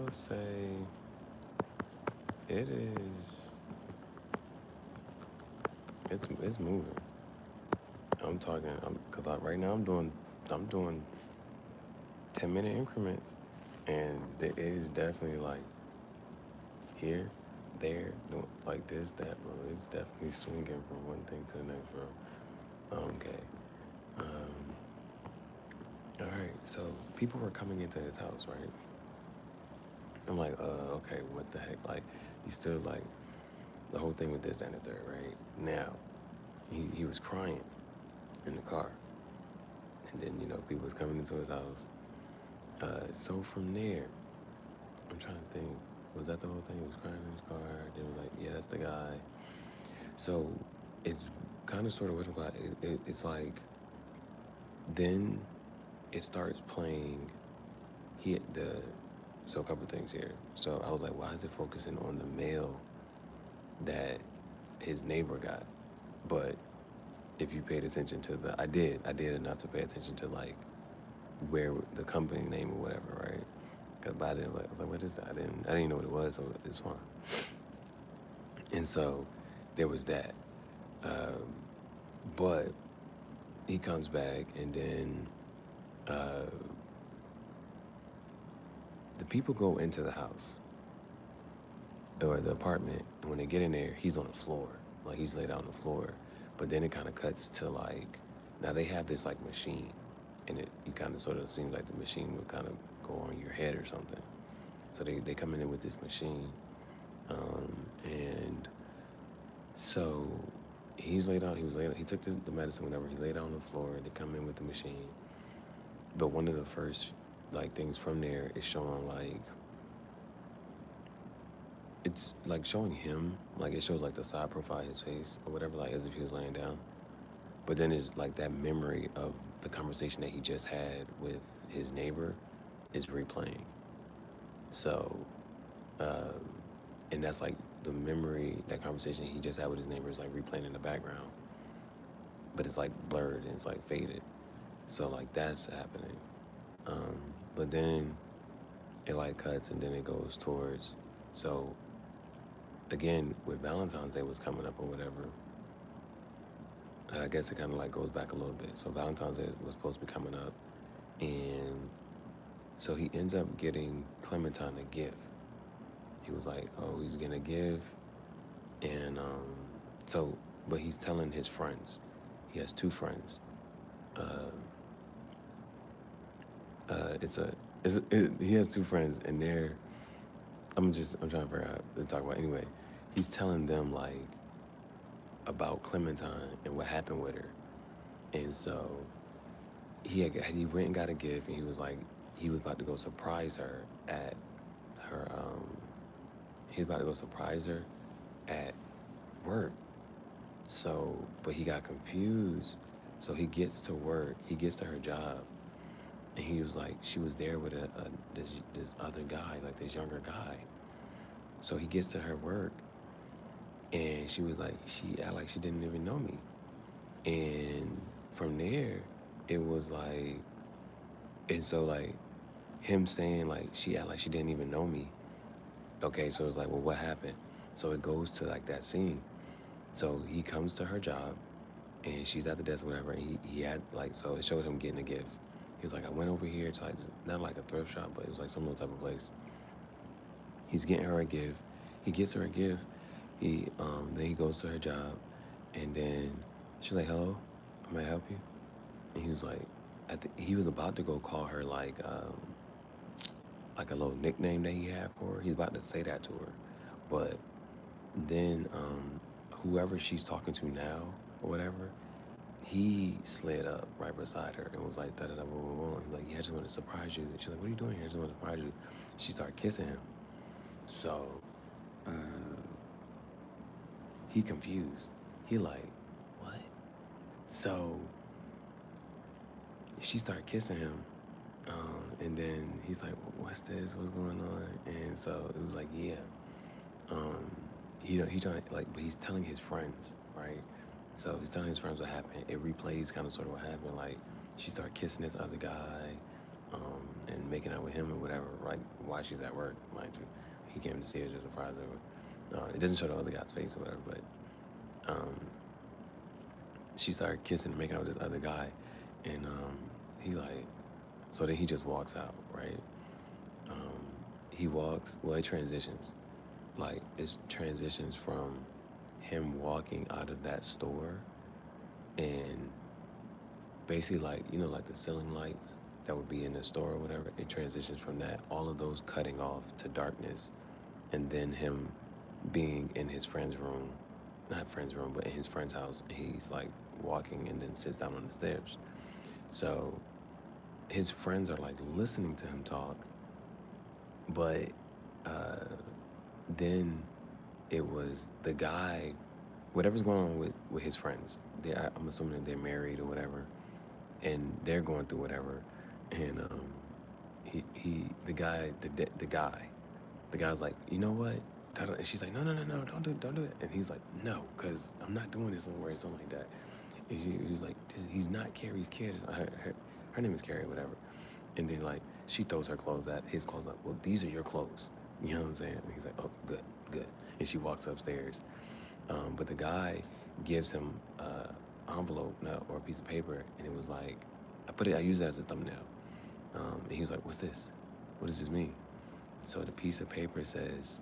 will say it is. It's moving. I'm talking. Cause right now I'm doing 10-minute increments, and it is definitely like here, there, doing like this, that, bro. It's definitely swinging from one thing to the next, bro. Okay. Um. All right. So people were coming into his house, right? I'm like, okay, what the heck? Like, he's still like the whole thing with this and the third, right? Now, he was crying in the car, and then people was coming into his house. So from there, I'm trying to think. Was that the whole thing? He was crying in his car. They were like, yeah, that's the guy. So it's kind of sort of what about it's like then it starts playing. He the So a couple things here. So I was like, why is it focusing on the mail that his neighbor got? But if you paid attention to I did enough to pay attention to like where the company name or whatever, right? Cause I didn't like, I was like, what is that? I didn't know what it was, so it's fine. And so there was that. Um, but he comes back, and then uh, the people go into the house or the apartment, and when they get in there, he's on the floor, like he's laid out on the floor. But then it kind of cuts to like, now they have this like machine, and you kind of sort of seems like the machine would kind of go on your head or something. So they come in with this machine, and so he's laid out. He was laid out. He took the medicine, whatever. He laid out on the floor. They come in with the machine. But one of the first like things from there is showing like it's like showing him, like it shows like the side profile of his face or whatever, like as if he was laying down. But then it's like that memory of the conversation that he just had with his neighbor is replaying. So, uh, and that's like the memory, that conversation he just had with his neighbor is like replaying in the background, but it's like blurred and it's like faded. So like that's happening. Um, but then it like cuts and then it goes towards, so again, with Valentine's Day was coming up or whatever, I guess it kind of like goes back a little bit. So Valentine's Day was supposed to be coming up, and so he ends up getting Clementine a gift. He was like, oh, he's gonna give, and so, but he's telling his friends. He has two friends. Uh, it's a, he has two friends, and I'm trying to figure out to talk about anyway. He's telling them like about Clementine and what happened with her, and so he went and got a gift, and he was like he was about to go surprise her at her he was about to go surprise her at work. So, but he got confused. So he gets to work, he gets to her job, and he was like, she was there with this other guy, like this younger guy. So he gets to her work, and she was like, she act like she didn't even know me. And from there, it was like, and so like him saying like she act like she didn't even know me. Okay, so it's like, well, what happened? So it goes to like that scene. So he comes to her job, and she's at the desk, or whatever. And he had like, so it showed him getting a gift. He was like, I went over here to like, not like a thrift shop, but it was like some little type of place. He's getting her a gift. He gets her a gift. Then he goes to her job, and then she's like, hello, may I help you? And he was like, he was about to go call her like a little nickname that he had for her. He's about to say that to her, but then whoever she's talking to now or whatever, he slid up right beside her and was like, da da da, whoa, whoa, whoa. He's like, yeah, I just want to surprise you. And she's like, what are you doing here? I just want to surprise you. She started kissing him. So uh, he confused. He like, what? So she started kissing him. And then he's like, what's this? What's going on? And so it was like, yeah. Um, he trying to, like, but he's telling his friends, right? So he's telling his friends what happened. It replays kind of sort of what happened. Like, she started kissing this other guy. and making out with him or whatever, like while she's at work, mind you. He came to see her, just surprise her. It doesn't show the other guy's face or whatever, but um, she started kissing and making out with this other guy, and he like, so then he just walks out, right? Um, he walks, well, it transitions. Like, it transitions from him walking out of that store and basically, like, you know, like the ceiling lights that would be in the store or whatever, it transitions from that, all of those cutting off to darkness, and then him being in his friend's room, not friend's room, but in his friend's house, and he's like walking and then sits down on the stairs. So his friends are like listening to him talk, but uh, then it was the guy, whatever's going on with his friends. I'm assuming they're married or whatever, and they're going through whatever, and the guy, the guy's like, you know what? And she's like, no, don't do it. And he's like, no, because I'm not doing this somewhere or something like that. And he's like, he's not Carrie's kid. Her name is Carrie, whatever. And then like she throws his clothes up. Well, these are your clothes. You know what I'm saying? And he's like, oh, good. And she walks upstairs. But the guy gives him an envelope or a piece of paper, and it was like, I used it as a thumbnail. And he was like, what's this? What does this mean? So the piece of paper says,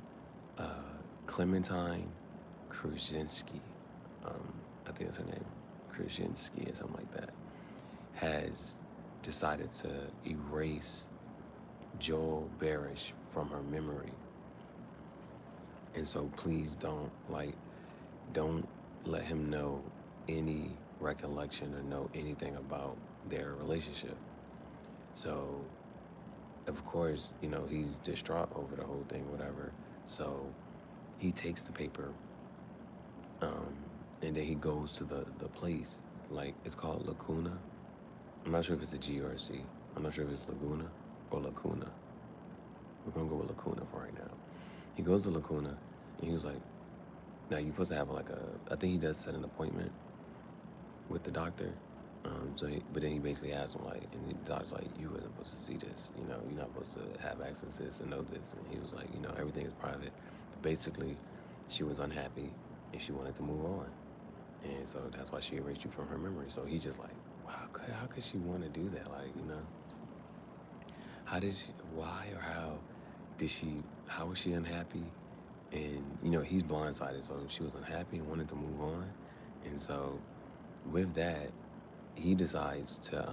Clementine Kruzinski, I think that's her name, Kruzinski or something like that, has decided to erase Joel Barish from her memory. And so please don't let him know any recollection or know anything about their relationship. So, of course, you know, he's distraught over the whole thing, whatever. So he takes the paper, and then he goes to the place, like, it's called Lacuna. I'm not sure if it's a G or a C. I'm not sure if it's Laguna or Lacuna. We're gonna go with Lacuna for right now. He goes to Lacuna, and he was like, now you're supposed to have I think he does set an appointment with the doctor. But then he basically asked him, like, and the doctor's like, you weren't supposed to see this, you know, you're not supposed to have access to this and know this. And he was like, you know, everything is private. But basically, she was unhappy and she wanted to move on. And so that's why she erased you from her memory. So he's just like, wow, how could she want to do that? Like, you know, why or how was she unhappy? And, you know, he's blindsided. So she was unhappy and wanted to move on. And so with that, he decides to,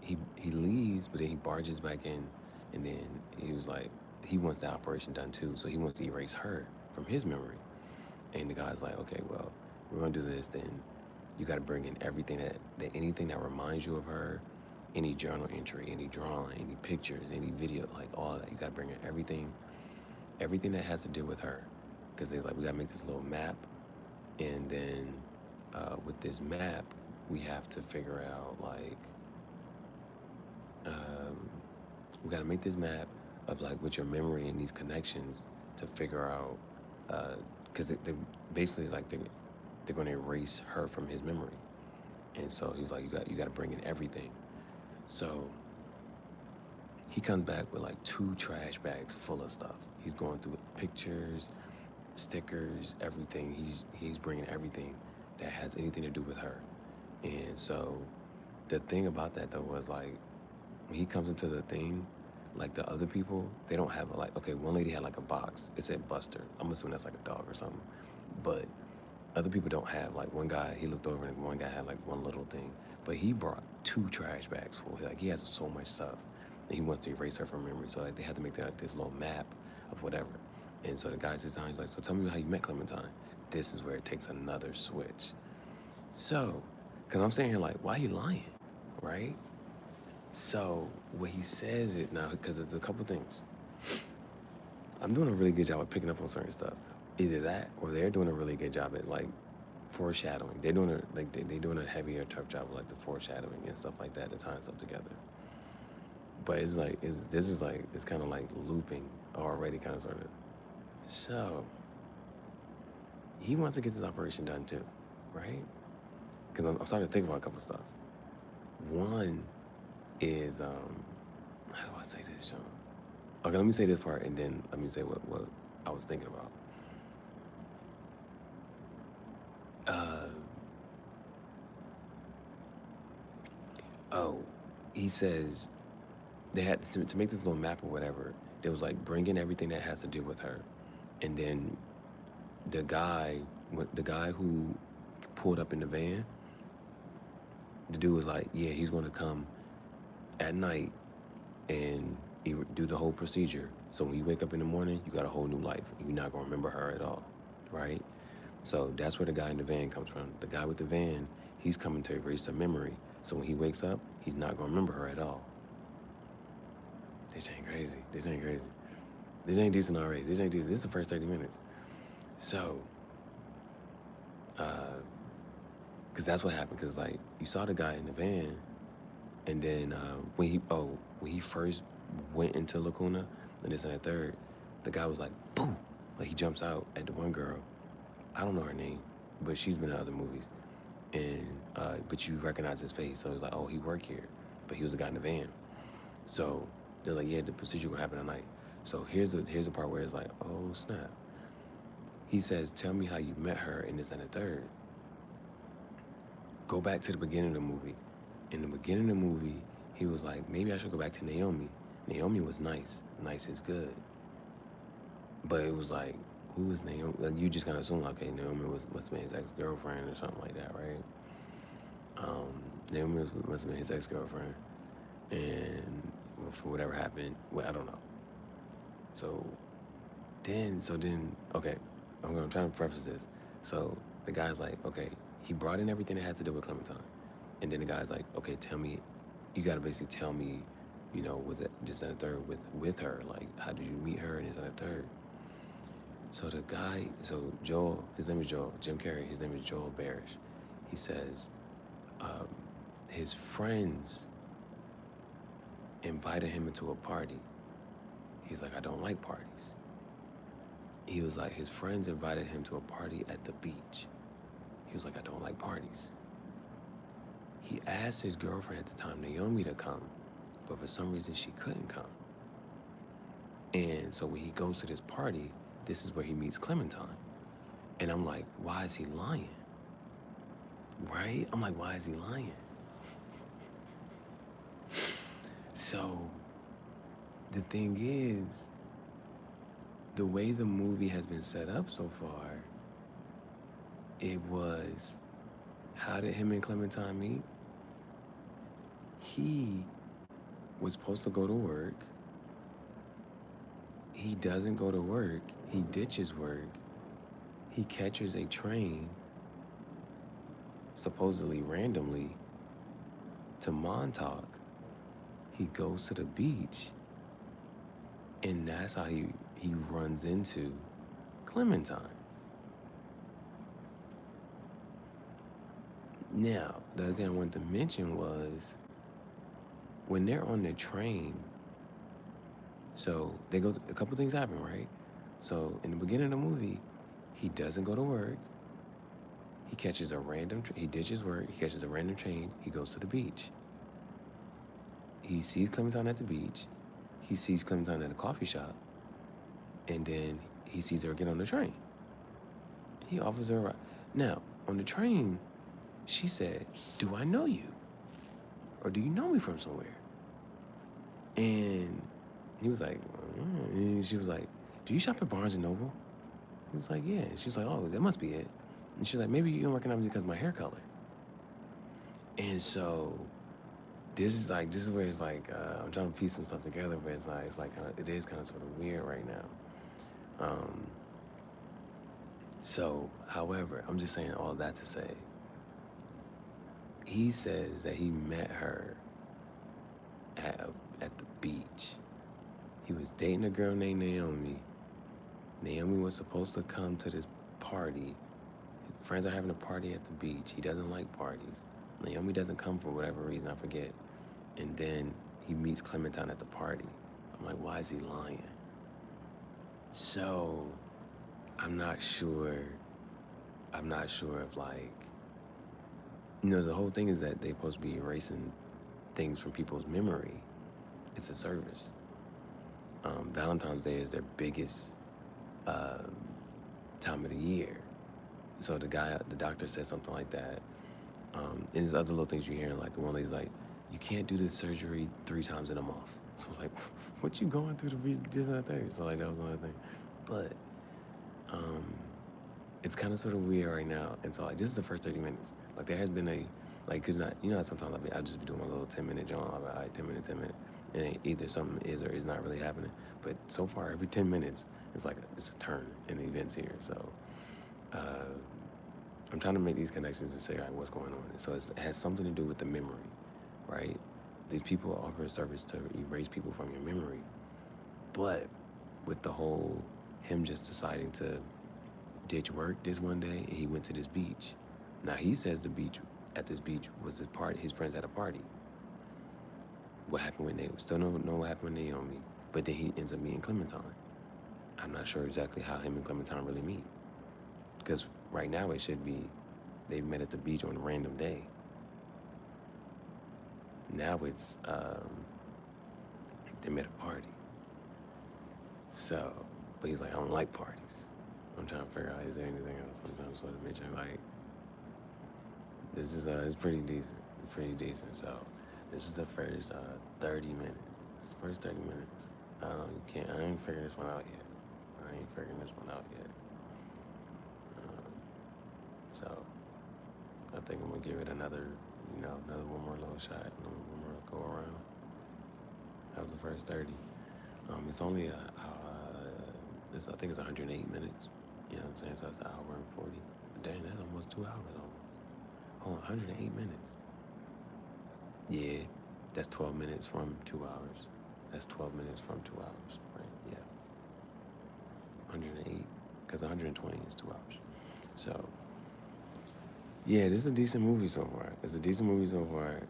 he leaves, but then he barges back in, and then he was like, he wants the operation done too, so he wants to erase her from his memory. And the guy's like, okay, well, we're gonna do this, then you gotta bring in everything anything that reminds you of her, any journal entry, any drawing, any pictures, any video, like all of that. You gotta bring in everything that has to do with her. Because they're like, we gotta make this little map, and then with this map, we have to figure out, like, we gotta make this map of, like, with your memory and these connections to figure out, because they basically, like, they're gonna erase her from his memory. And so he was like, you gotta bring in everything. So he comes back with like 2 trash bags full of stuff. He's going through pictures, stickers, everything. He's bringing everything that has anything to do with her. And so the thing about that though was, like, when he comes into the thing, like, the other people, they don't have okay, one lady had like a box. It said Buster. I'm assuming that's like a dog or something. But other people don't have, like, one guy, he looked over and one guy had like one little thing. But he brought 2 trash bags full. Like, he has so much stuff. And he wants to erase her from memory. So like they had to make like this little map of whatever. And so the guy sits down, he's like, so tell me how you met Clementine. This is where it takes another switch. So, because I'm saying here, like, why he lying, right? So what he says it now, because it's a couple things. I'm doing a really good job of picking up on certain stuff. Either that, or they're doing a really good job at, like, foreshadowing. They're doing they're doing a heavier, tough job of, like, the foreshadowing and stuff like that, to tying stuff together. But it's like, it's kind of like looping already, kind of, sort of. So he wants to get this operation done too, right? Because I'm starting to think about a couple stuff. One is how do I say this, John? Okay, let me say this part and then let me say what I was thinking about. Uh, oh, he says they had to make this little map or whatever. They was like bringing everything that has to do with her, and then the guy, the guy who pulled up in the van, the dude was like, yeah, he's going to come at night and he do the whole procedure. So when you wake up in the morning, you got a whole new life. You're not gonna remember her at all, right? So that's where the guy in the van comes from. The guy with the van, he's coming to erase her memory. So when he wakes up, he's not gonna remember her at all. This ain't crazy. This ain't crazy. This ain't decent already. This ain't decent. This is the first 30 minutes. So, because that's what happened. Because like you saw the guy in the van, and then when he first went into Lacuna, and this and that third, the guy was like, boom, like he jumps out at the one girl. I don't know her name, but she's been in other movies, and but you recognize his face, so it's like, oh, he worked here, but he was the guy in the van. So they're like, yeah, the procedure will happen tonight. So here's the part where it's like, oh snap. He says, tell me how you met her in this and the third. Go back to the beginning of the movie. In the beginning of the movie, he was like, maybe I should go back to Naomi. Naomi was nice. Nice is good. But it was like, who is Naomi? Like, you just kind of assume, like, okay, Naomi must have been his ex-girlfriend or something like that, right? Naomi must have been his ex-girlfriend. And for whatever happened, well, I don't know. So then, okay, I'm trying to preface this. So the guy's like, okay, he brought in everything that had to do with Clementine. And then the guy's like, okay, tell me, you gotta basically tell me, you know, with this and the third with her, like, how did you meet her and this and the third? So the guy, so Joel, his name is Joel, Jim Carrey, his name is Joel Barish. He says, his friends invited him into a party. He's like, I don't like parties. He was like, his friends invited him to a party at the beach. He was like, I don't like parties. He asked his girlfriend at the time, Naomi, to come, but for some reason she couldn't come. And so when he goes to this party, this is where he meets Clementine. And I'm like, why is he lying? Right? I'm like, why is he lying? So the thing is, the way the movie has been set up so far, it was, how did him and Clementine meet? He was supposed to go to work. He doesn't go to work. He ditches work. He catches a train, supposedly randomly, to Montauk. He goes to the beach, and that's how he runs into Clementine. Now, the other thing I wanted to mention was, when they're on the train, so they go, a couple things happen, right? So in the beginning of the movie, he doesn't go to work. He catches a random, he ditches work, he catches a random train, he goes to the beach. He sees Clementine at the beach. He sees Clementine at a coffee shop. And then he sees her get on the train. He offers her a ride. Now, on the train, she said, do I know you? Or do you know me from somewhere? And he was like, and she was like, do you shop at Barnes & Noble? He was like, yeah. She was like, oh, that must be it. And she's like, maybe you don't recognize me because of my hair color. And so this is where it's like, I'm trying to piece some stuff together, but it is kind of sort of weird right now. So, however, I'm just saying all that to say, he says that he met her at the beach. He was dating a girl named Naomi. Naomi was supposed to come to this party. His friends are having a party at the beach. He doesn't like parties. Naomi doesn't come for whatever reason, I forget. And then he meets Clementine at the party. I'm like, why is he lying? So, I'm not sure if, like, you know, the whole thing is that they're supposed to be erasing things from people's memory. It's a service. Valentine's Day is their biggest um, time of the year. So the doctor said something like that. And there's other little things you hear, like the one lady's like, you can't do the surgery 3 times in a month. So I was like, what you going through to be just that thing? So like that was another thing. But um, it's kind of sort of weird right now. And so like this is the first 30 minutes. Like there has been cause not, sometimes I'll just be doing my little 10-minute joint. I'll be like, all right, 10 minutes, 10 minutes. And either something is or is not really happening. But so far, every 10 minutes, it's a turn in the events here. So uh, I'm trying to make these connections and say, all right, what's going on? So it has something to do with the memory, right? These people offer a service to erase people from your memory. But with the whole him just deciding to ditch work this one day and he went to this beach. Now he says at this beach was the party, his friends had a party. What happened with Naomi? Still don't know what happened with Naomi. But then he ends up meeting Clementine. I'm not sure exactly how him and Clementine really meet. Because right now it should be they met at the beach on a random day. Now it's they met at a party. So, but he's like, I don't like parties. I'm trying to figure out, is there anything else I'm trying to sort of mention? Like, this is it's pretty decent. It's pretty decent. So this is the first 30 minutes. First 30 minutes. I ain't figuring this one out yet. So I think I'm gonna give it another one more little shot, one more go around. That was the first 30. It's only I think it's 108 minutes. You know what I'm saying? So that's an hour and 40. Dang, that's almost 2 hours almost. Hold on, 108 minutes. Yeah, that's 12 minutes from 2 hours. That's 12 minutes from 2 hours, right? Yeah. 108, because 120 is 2 hours. So, yeah, this is a decent movie so far. It's a decent movie so far.